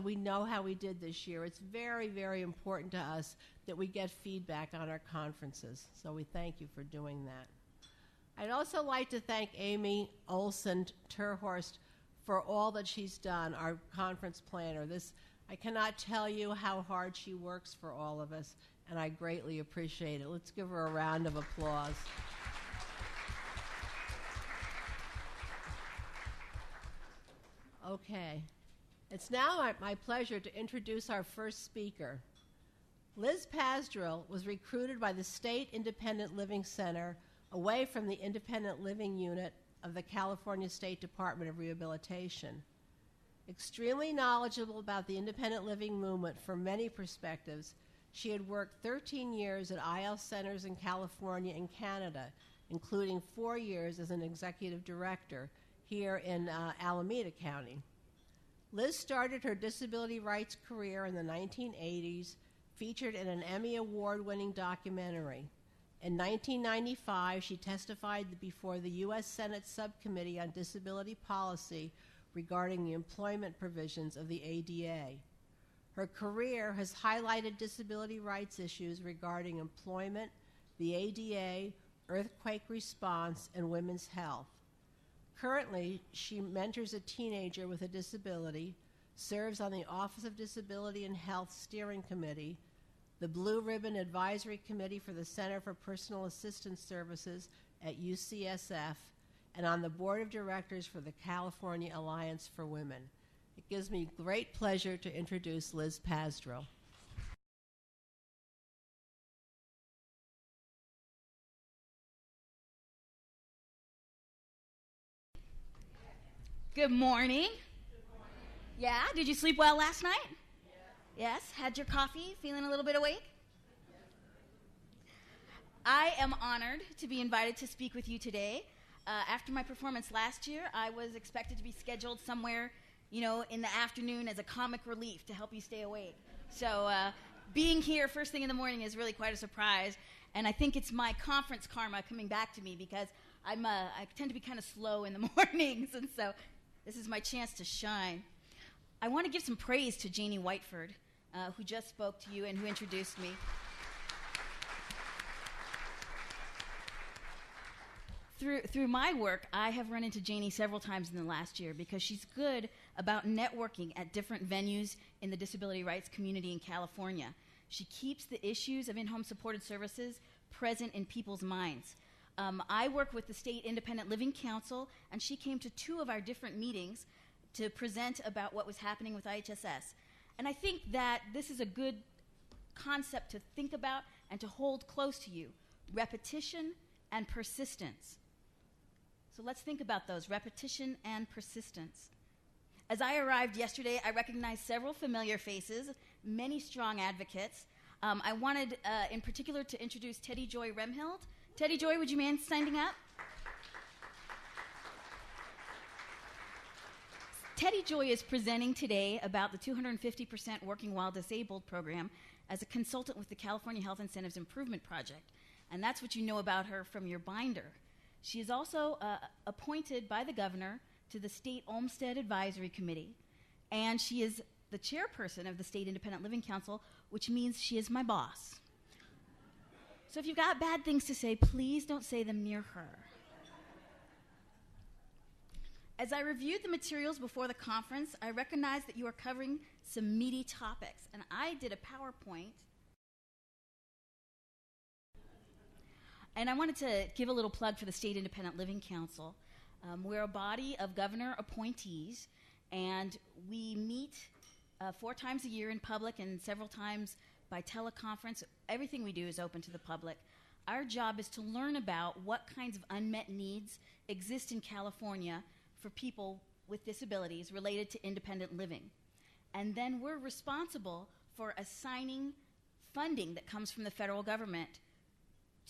We know how we did this year. It's very, very important to us that we get feedback on our conferences, so we thank you for doing that. I'd also like to thank Amy Olson Terhorst for all that she's done, our conference planner. I cannot tell you how hard she works for all of us, and I greatly appreciate it. Let's give her a round of applause. Okay. It's now my pleasure to introduce our first speaker. Liz Pasdrill was recruited by the State Independent Living Center away from the Independent Living Unit of the California State Department of Rehabilitation. Extremely knowledgeable about the independent living movement from many perspectives, she had worked 13 years at IL centers in California and Canada, including 4 years as an executive director here in Alameda County. Liz started her disability rights career in the 1980s, featured in an Emmy Award-winning documentary. In 1995, she testified before the U.S. Senate Subcommittee on Disability Policy regarding the employment provisions of the ADA. Her career has highlighted disability rights issues regarding employment, the ADA, earthquake response, and women's health. Currently, she mentors a teenager with a disability, serves on the Office of Disability and Health Steering Committee, the Blue Ribbon Advisory Committee for the Center for Personal Assistance Services at UCSF, and on the Board of Directors for the California Alliance for Women. It gives me great pleasure to introduce Liz Pasdrill. Good morning. Yeah, did you sleep well last night? Yes. Had your coffee? Feeling a little bit awake? I am honored to be invited to speak with you today. After my performance last year, I was expected to be scheduled somewhere, in the afternoon as a comic relief to help you stay awake. So being here first thing in the morning is really quite a surprise, and I think it's my conference karma coming back to me because I tend to be kind of slow in the mornings, and so this is my chance to shine. I want to give some praise to Janie Whiteford, who just spoke to you and who introduced me. Through my work, I have run into Janie several times in the last year because she's good about networking at different venues in the disability rights community in California. She keeps the issues of in-home supported services present in people's minds. I work with the State Independent Living Council, and she came to 2 of our different meetings to present about what was happening with IHSS. And I think that this is a good concept to think about and to hold close to you: repetition and persistence. So let's think about those, repetition and persistence. As I arrived yesterday, I recognized several familiar faces, many strong advocates. I wanted in particular to introduce Teddy Joy Remhild. Teddy Joy, would you mind standing up? Teddy Joy is presenting today about the 250% Working While Disabled program as a consultant with the California Health Incentives Improvement Project. And that's what you know about her from your binder. She is also appointed by the governor to the State Olmstead Advisory Committee, and she is the chairperson of the State Independent Living Council, which means she is my boss. So if you've got bad things to say, please don't say them near her. As I reviewed the materials before the conference, I recognized that you are covering some meaty topics, and I did a PowerPoint. And I wanted to give a little plug for the State Independent Living Council. We're a body of governor appointees, and we meet 4 times a year in public and several times by teleconference. Everything we do is open to the public. Our job is to learn about what kinds of unmet needs exist in California for people with disabilities related to independent living. And then we're responsible for assigning funding that comes from the federal government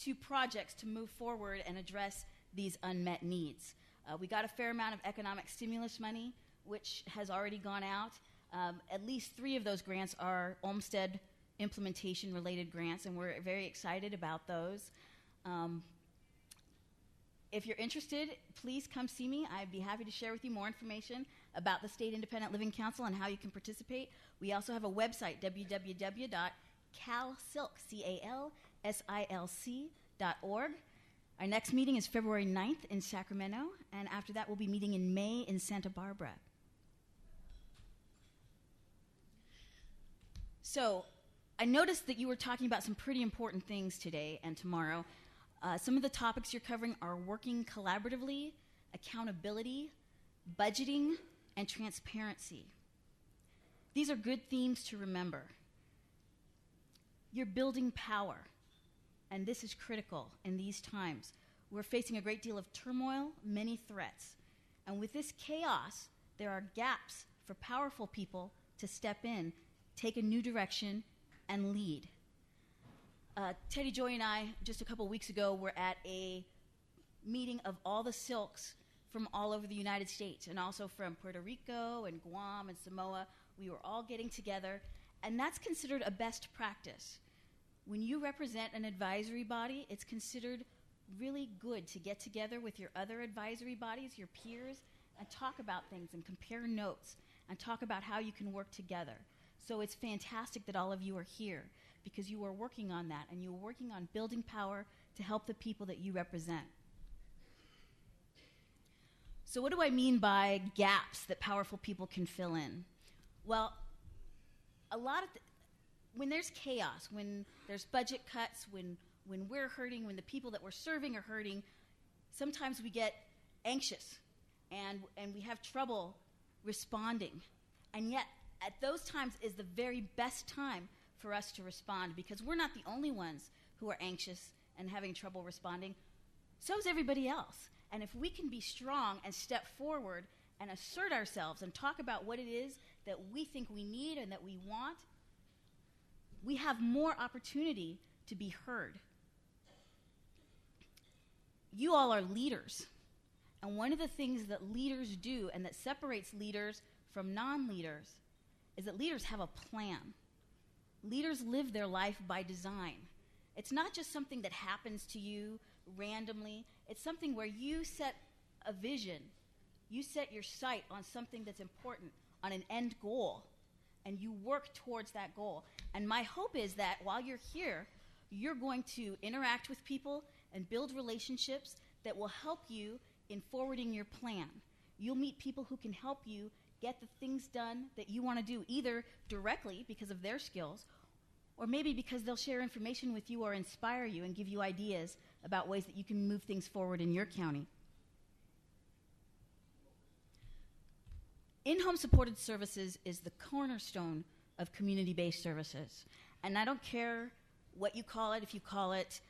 to projects to move forward and address these unmet needs. We got a fair amount of economic stimulus money, which has already gone out. At least 3 of those grants are Olmstead implementation related grants, and we're very excited about those. If you're interested, please come see me. I'd be happy to share with you more information about the State Independent Living Council and how you can participate, we also have a website, www.calsilc.org. Our next meeting is February 9th in Sacramento, and after that we'll be meeting in May in Santa Barbara. So I noticed that you were talking about some pretty important things today and tomorrow. Some of the topics you're covering are working collaboratively, accountability, budgeting, and transparency. These are good themes to remember. You're building power, and this is critical in these times. We're facing a great deal of turmoil, many threats. And with this chaos, there are gaps for powerful people to step in, take a new direction, and lead. Teddy, Joy, and I, just a couple weeks ago, were at a meeting of all the silks from all over the United States, and also from Puerto Rico and Guam and Samoa. We were all getting together, and that's considered a best practice. When you represent an advisory body, it's considered really good to get together with your other advisory bodies, your peers, and talk about things and compare notes and talk about how you can work together. So it's fantastic that all of you are here, because you are working on that, and you are working on building power to help the people that you represent. So what do I mean by gaps that powerful people can fill in? Well, when there's chaos, when there's budget cuts, when we're hurting, when the people that we're serving are hurting, sometimes we get anxious and we have trouble responding. And yet, at those times is the very best time for us to respond, because we're not the only ones who are anxious and having trouble responding. So is everybody else. And if we can be strong and step forward and assert ourselves and talk about what it is that we think we need and that we want, we have more opportunity to be heard. You all are leaders. And one of the things that leaders do and that separates leaders from non-leaders is that leaders have a plan. Leaders live their life by design. It's not just something that happens to you randomly. It's something where you set a vision. You set your sight on something that's important, on an end goal, and you work towards that goal. And my hope is that while you're here, you're going to interact with people and build relationships that will help you in forwarding your plan. You'll meet people who can help you get the things done that you want to do, either directly because of their skills, or maybe because they'll share information with you or inspire you and give you ideas about ways that you can move things forward in your county. In-home supported services is the cornerstone of community-based services. And I don't care what you call it, if you call it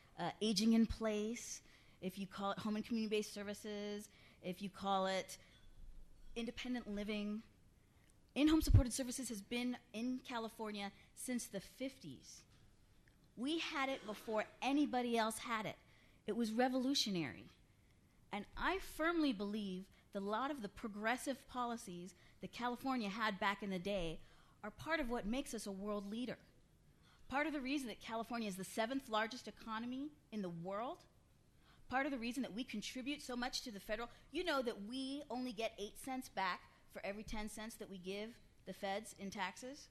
aging in place, if you call it home and community-based services, if you call it independent living. In-home supported services has been in California since the 50s. We had it before anybody else had it. It was revolutionary. And I firmly believe that a lot of the progressive policies that California had back in the day are part of what makes us a world leader. Part of the reason that California is the 7th largest economy in the world, part of the reason that we contribute so much to the federal, you know that we only get 8 cents back for every 10 cents that we give the feds in taxes.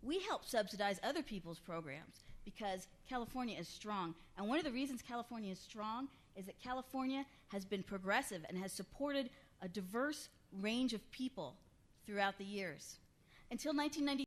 We help subsidize other people's programs because California is strong. And one of the reasons California is strong is that California has been progressive and has supported a diverse range of people throughout the years. Until 1990.